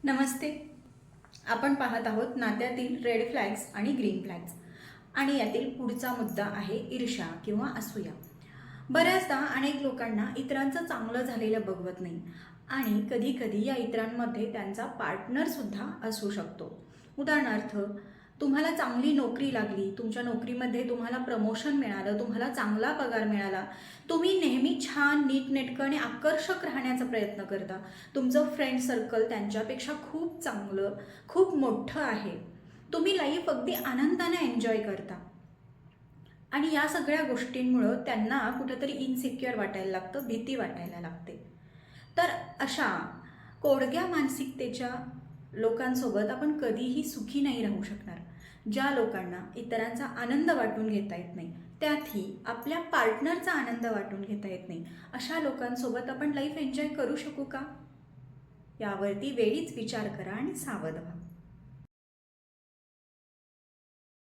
नमस्ते. आपण पाहत आहोत नात्यातील रेड फ्लॅग्स आणि ग्रीन फ्लॅग्स आणि यातील पुढचा मुद्दा आहे ईर्ष्या किंवा असूया. बऱ्याचदा अनेक लोकांना इतरांचं चांगलं झालेलं बघवत नाही आणि कधी-कधी या इतरांमध्ये त्यांचा पार्टनरसुद्धा असू शकतो. उदाहरणार्थ, तुम्हाला चांगली नोकरी लागली, तुमच्या नोकरीमध्ये तुम्हाला प्रमोशन मिळालं, तुम्हाला चांगला पगार मिळाला, तुम्ही नेहमी छान, नीटनेटकं आणि आकर्षक राहण्याचा प्रयत्न करता. तुमचं फ्रेंड सर्कल त्यांच्यापेक्षा खूप चांगलं, खूप मोठं आहे. तुम्ही लाईफ अगदी आनंदाने एन्जॉय करता आणि या सगळ्या गोष्टींमुळं त्यांना कुठेतरी इन्सिक्युअर वाटायला लागतं, भीती वाटायला लागते. तर अशा कोडग्या मानसिकतेच्या लोकांसोबत आपण कधीही सुखी नाही राहू शकणार. ज्या लोकांना इतरांचा आनंद वाटून घेता येत नाही, त्यातही आपल्या पार्टनरचा आनंद वाटून घेता येत नाही, अशा लोकांसोबत आपण लाईफ एन्जॉय करू शकू का? यावरती वेळीच विचार करा आणि सावध व्हा.